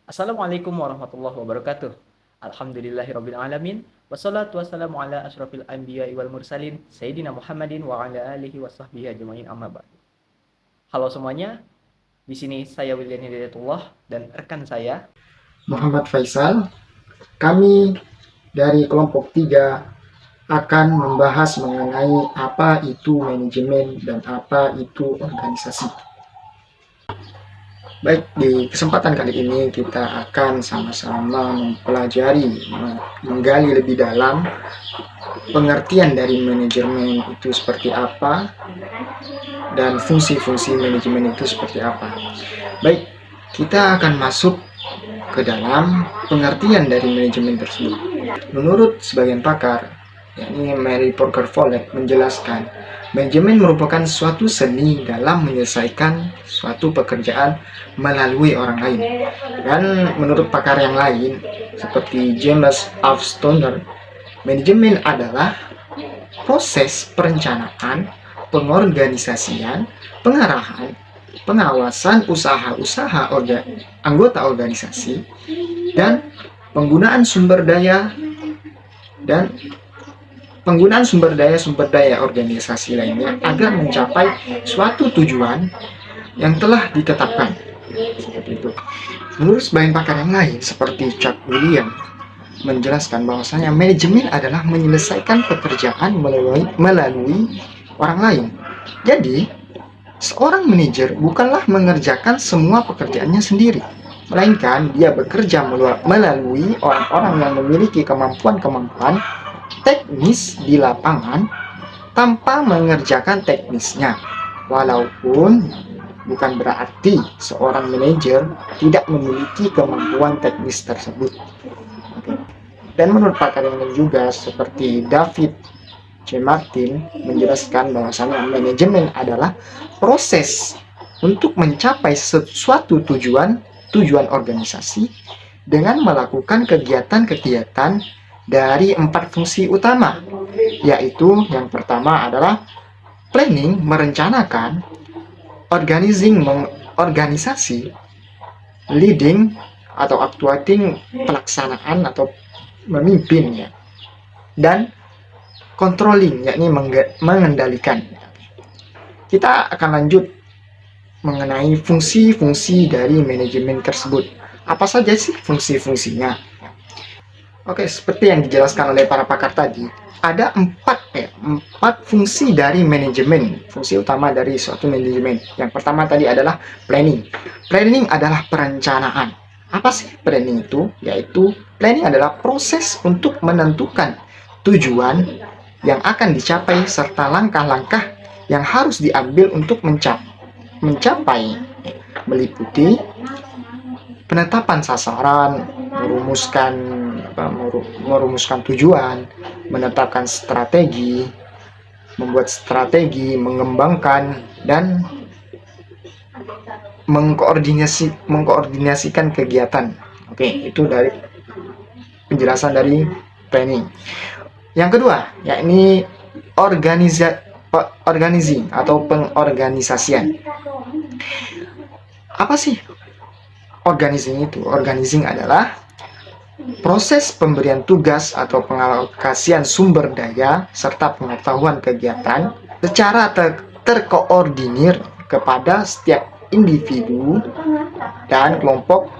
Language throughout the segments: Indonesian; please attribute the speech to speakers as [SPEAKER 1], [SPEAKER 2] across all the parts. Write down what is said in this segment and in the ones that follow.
[SPEAKER 1] Assalamualaikum warahmatullahi wabarakatuh. Alhamdulillahirabbil alamin. Wassalatu wassalamu ala asyrofil anbiya'i wal mursalin Sayyidina Muhammadin wa ala alihi washabbihi ajmain amma ba'du. Halo semuanya, di sini saya William Hidayatullah dan rekan saya
[SPEAKER 2] Muhammad Faisal. Kami dari kelompok 3 akan membahas mengenai apa itu manajemen dan apa itu organisasi. Baik, di kesempatan kali ini kita akan sama-sama mempelajari, menggali lebih dalam pengertian dari manajemen itu seperti apa dan fungsi-fungsi manajemen itu seperti apa. Baik, kita akan masuk ke dalam pengertian dari manajemen tersebut. Menurut sebagian pakar, yakni Mary Porter Follett menjelaskan, manajemen merupakan suatu seni dalam menyelesaikan suatu pekerjaan melalui orang lain. Dan menurut pakar yang lain, seperti James F. Stoner, manajemen adalah proses perencanaan, pengorganisasian, pengarahan, pengawasan usaha-usaha anggota organisasi, dan penggunaan sumber daya sumber daya organisasi lainnya agar mencapai suatu tujuan yang telah ditetapkan. Seperti itu. Menurut sebagian pakar yang lain, seperti Chuck William, menjelaskan bahwasanya manajemen adalah menyelesaikan pekerjaan melalui orang lain. Jadi, seorang manajer bukanlah mengerjakan semua pekerjaannya sendiri, melainkan dia bekerja melalui orang-orang yang memiliki kemampuan-kemampuan teknis di lapangan tanpa mengerjakan teknisnya. Walaupun bukan berarti seorang manajer tidak memiliki kemampuan teknis tersebut. Dan menurut pakar yang lain juga seperti David J. Martin menjelaskan bahwasanya manajemen adalah proses untuk mencapai suatu tujuan organisasi dengan melakukan kegiatan-kegiatan dari 4 fungsi utama, yaitu yang pertama adalah planning, merencanakan, organizing, organisasi, leading atau actuating, pelaksanaan atau memimpin, ya, dan controlling, yakni mengendalikan. Kita akan lanjut mengenai fungsi-fungsi dari manajemen tersebut. Apa saja sih fungsi-fungsinya? Oke, seperti yang dijelaskan oleh para pakar tadi, ada empat fungsi dari manajemen, fungsi utama dari suatu manajemen. Yang pertama tadi adalah planning. Planning adalah perencanaan. Apa sih planning itu? Yaitu planning adalah proses untuk menentukan tujuan yang akan dicapai serta langkah-langkah yang harus diambil untuk mencapai, meliputi penetapan sasaran, merumuskan tujuan, menetapkan strategi, membuat strategi, mengembangkan, dan mengkoordinasikan kegiatan. Oke, itu dari penjelasan dari planning. Yang kedua, yakni organizing atau pengorganisasian. Apa sih organizing itu? Organizing adalah proses pemberian tugas atau pengalokasian sumber daya serta pengetahuan kegiatan secara terkoordinir kepada setiap individu dan kelompok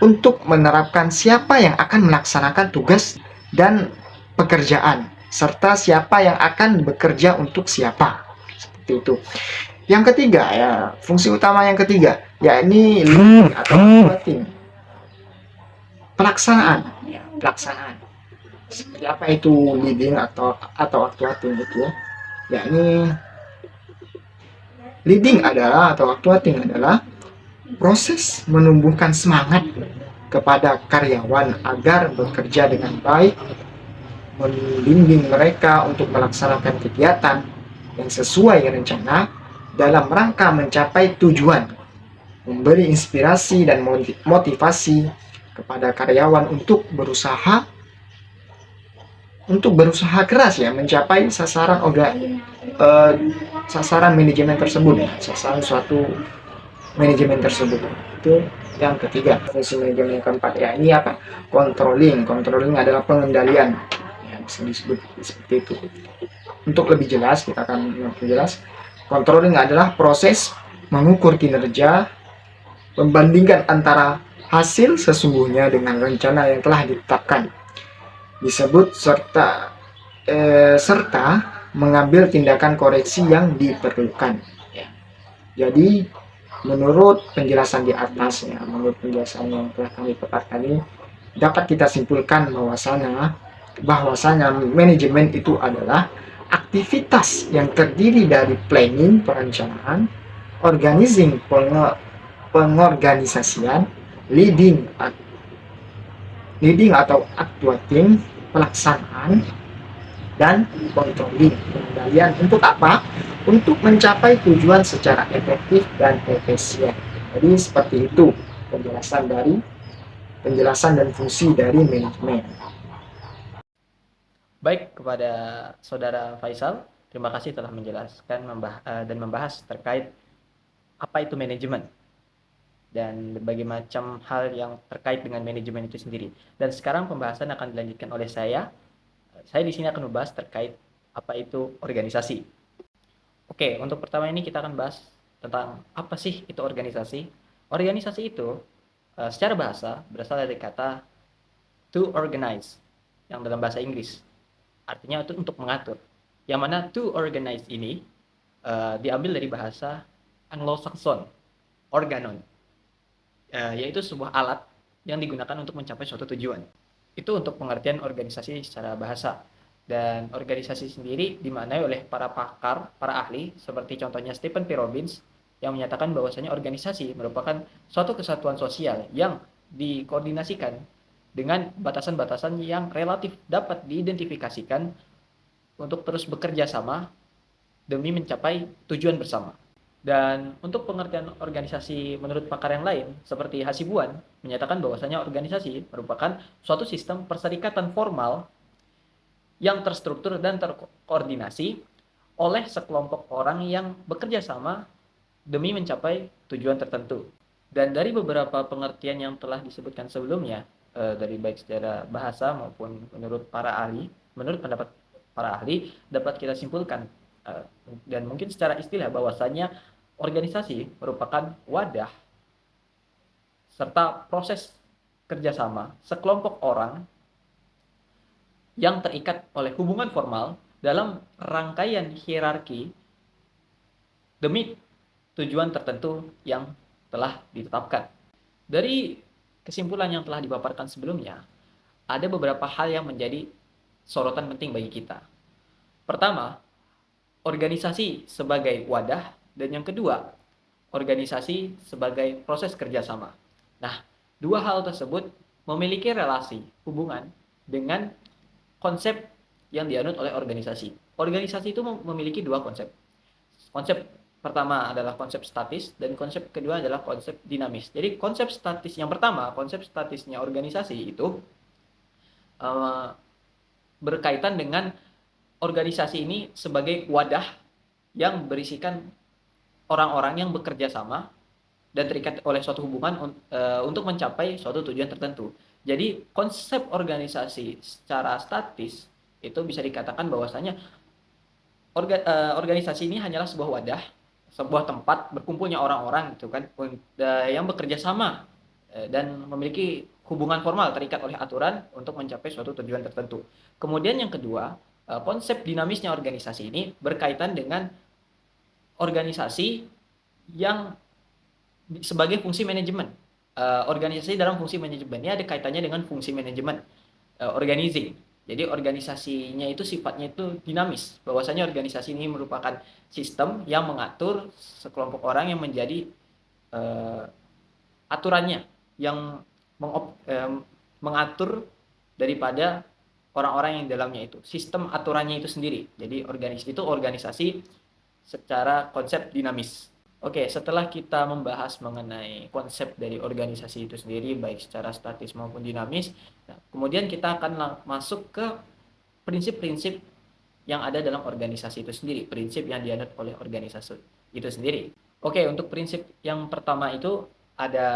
[SPEAKER 2] untuk menerapkan siapa yang akan melaksanakan tugas dan pekerjaan serta siapa yang akan bekerja untuk siapa. Seperti itu. Yang ketiga, ya, fungsi utama yang ketiga, yakni leading atau actuating. Pelaksanaan. Seperti apa itu leading atau actuating itu? Yakni leading adalah atau actuating adalah proses menumbuhkan semangat kepada karyawan agar bekerja dengan baik, membimbing mereka untuk melaksanakan kegiatan yang sesuai rencana dalam rangka mencapai tujuan, memberi inspirasi dan motivasi kepada karyawan untuk berusaha keras, ya, mencapai sasaran manajemen tersebut, ya, sasaran suatu manajemen tersebut. Itu Yang ketiga, fungsi manajemen yang keempat ya, ini apa? Controlling. Controlling adalah pengendalian. Ya, bisa disebut seperti itu. Untuk lebih jelas, kita akan jelas. Controlling adalah proses mengukur kinerja, membandingkan antara hasil sesungguhnya dengan rencana yang telah ditetapkan. Disebut serta mengambil tindakan koreksi yang diperlukan. Ya. Jadi menurut penjelasan di atas, ya, menurut penjelasan yang telah kami paparkan ini, dapat kita simpulkan bahwasanya manajemen itu adalah aktivitas yang terdiri dari planning, perencanaan, organizing, pengorganisasian, leading atau actuating, pelaksanaan, dan controlling, pengendalian. Untuk apa? Untuk mencapai tujuan secara efektif dan efisien. Jadi seperti itu penjelasan dan fungsi dari manajemen.
[SPEAKER 1] Baik, kepada Saudara Faisal, terima kasih telah menjelaskan dan membahas terkait apa itu manajemen dan berbagai macam hal yang terkait dengan manajemen itu sendiri. Dan sekarang pembahasan akan dilanjutkan oleh saya. Saya di sini akan membahas terkait apa itu organisasi. Oke, untuk pertama ini kita akan bahas tentang apa sih itu organisasi. Organisasi itu secara bahasa berasal dari kata to organize, yang dalam bahasa Inggris artinya itu untuk mengatur. Yang mana to organize ini diambil dari bahasa Anglo-Saxon, organon, yaitu sebuah alat yang digunakan untuk mencapai suatu tujuan. Itu untuk pengertian organisasi secara bahasa. Dan organisasi sendiri dimaknai oleh para pakar, para ahli, seperti contohnya Stephen P. Robbins, yang menyatakan bahwasanya organisasi merupakan suatu kesatuan sosial yang dikoordinasikan dengan batasan-batasan yang relatif dapat diidentifikasikan untuk terus bekerja sama demi mencapai tujuan bersama. Dan untuk pengertian organisasi menurut pakar yang lain, seperti Hasibuan, menyatakan bahwasanya organisasi merupakan suatu sistem perserikatan formal yang terstruktur dan terkoordinasi oleh sekelompok orang yang bekerja sama demi mencapai tujuan tertentu. Dan dari beberapa pengertian yang telah disebutkan sebelumnya, dari baik secara bahasa maupun menurut pendapat para ahli, dapat kita simpulkan dan mungkin secara istilah bahwasanya organisasi merupakan wadah serta proses kerjasama sekelompok orang yang terikat oleh hubungan formal dalam rangkaian hierarki demi tujuan tertentu yang telah ditetapkan. Dari kesimpulan yang telah dipaparkan sebelumnya, ada beberapa hal yang menjadi sorotan penting bagi kita. Pertama, organisasi sebagai wadah, dan yang kedua, organisasi sebagai proses kerjasama. Nah, dua hal tersebut memiliki relasi hubungan dengan konsep yang dianut oleh organisasi. Organisasi itu memiliki dua konsep. Konsep pertama adalah konsep statis dan konsep kedua adalah konsep dinamis. Jadi konsep statis yang pertama, konsep statisnya organisasi itu berkaitan dengan organisasi ini sebagai wadah yang berisikan orang-orang yang bekerja sama dan terikat oleh suatu hubungan untuk mencapai suatu tujuan tertentu. Jadi konsep organisasi secara statis itu bisa dikatakan bahwasanya organisasi ini hanyalah sebuah wadah, sebuah tempat berkumpulnya orang-orang gitu kan, yang bekerja sama dan memiliki hubungan formal terikat oleh aturan untuk mencapai suatu tujuan tertentu. Kemudian yang kedua, konsep dinamisnya organisasi ini berkaitan dengan organisasi yang sebagai fungsi manajemen. Organisasi dalam fungsi manajemen ini ada kaitannya dengan fungsi manajemen, organizing. Jadi organisasinya itu sifatnya itu dinamis. Bahwasanya organisasi ini merupakan sistem yang mengatur sekelompok orang yang menjadi aturannya, yang mengatur daripada orang-orang yang di dalamnya itu. Sistem aturannya itu sendiri. Jadi organisasi secara konsep dinamis. Oke, setelah kita membahas mengenai konsep dari organisasi itu sendiri, baik secara statis maupun dinamis, nah, kemudian kita akan masuk ke prinsip-prinsip yang ada dalam organisasi itu sendiri, prinsip yang dianut oleh organisasi itu sendiri. Oke, untuk prinsip yang pertama itu ada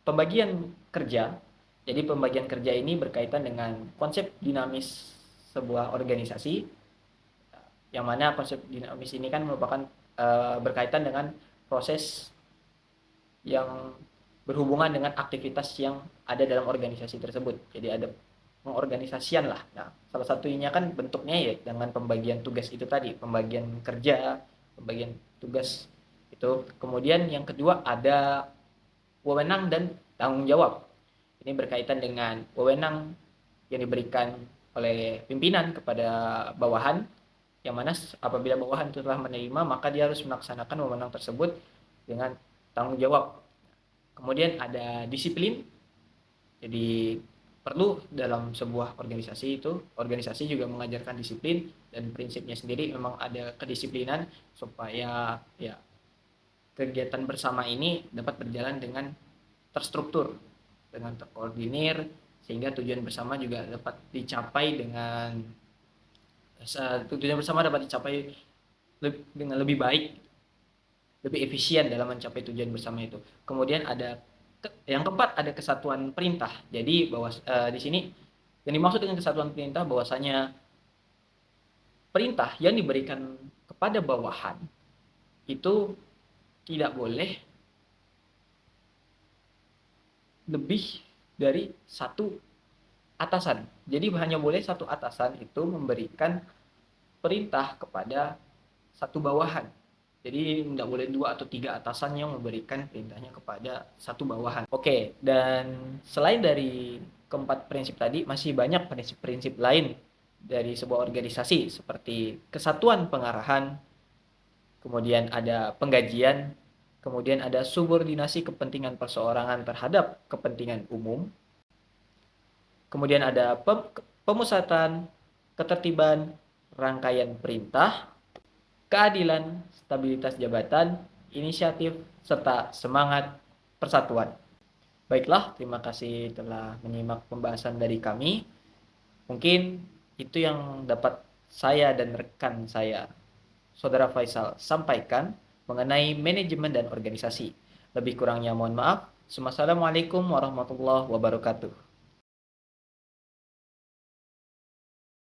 [SPEAKER 1] pembagian kerja. Jadi pembagian kerja ini berkaitan dengan konsep dinamis sebuah organisasi, yang mana konsep dinamis ini kan merupakan berkaitan dengan proses yang berhubungan dengan aktivitas yang ada dalam organisasi tersebut. Jadi ada pengorganisasian lah. Nah, salah satunya kan bentuknya ya dengan pembagian tugas itu tadi, pembagian kerja, pembagian tugas itu. Kemudian yang kedua ada wewenang dan tanggung jawab. Ini berkaitan dengan wewenang yang diberikan oleh pimpinan kepada bawahan, yang mana apabila bawahan itu telah menerima, maka dia harus melaksanakan wewenang tersebut dengan tanggung jawab. Kemudian ada disiplin. Jadi perlu dalam sebuah organisasi juga mengajarkan disiplin, dan prinsipnya sendiri memang ada kedisiplinan supaya ya kegiatan bersama ini dapat berjalan dengan terstruktur, dengan terkoordinir, sehingga tujuan bersama juga dapat dicapai dengan lebih baik, lebih efisien dalam mencapai tujuan bersama itu. Kemudian ada yang keempat, ada kesatuan perintah. Jadi bahwa di sini yang dimaksud dengan kesatuan perintah bahwasanya perintah yang diberikan kepada bawahan itu tidak boleh lebih dari satu atasan. Jadi hanya boleh satu atasan itu memberikan perintah kepada satu bawahan. Jadi tidak boleh 2 atau 3 atasan yang memberikan perintahnya kepada satu bawahan. Oke, dan selain dari keempat prinsip tadi, masih banyak prinsip-prinsip lain dari sebuah organisasi, seperti kesatuan pengarahan, kemudian ada penggajian, kemudian ada subordinasi kepentingan perseorangan terhadap kepentingan umum, kemudian ada pemusatan, ketertiban, rangkaian perintah, keadilan, stabilitas jabatan, inisiatif, serta semangat persatuan. Baiklah, terima kasih telah menyimak pembahasan dari kami. Mungkin itu yang dapat saya dan rekan saya, Saudara Faisal, sampaikan mengenai manajemen dan organisasi. Lebih kurangnya mohon maaf. Wassalamualaikum warahmatullahi wabarakatuh.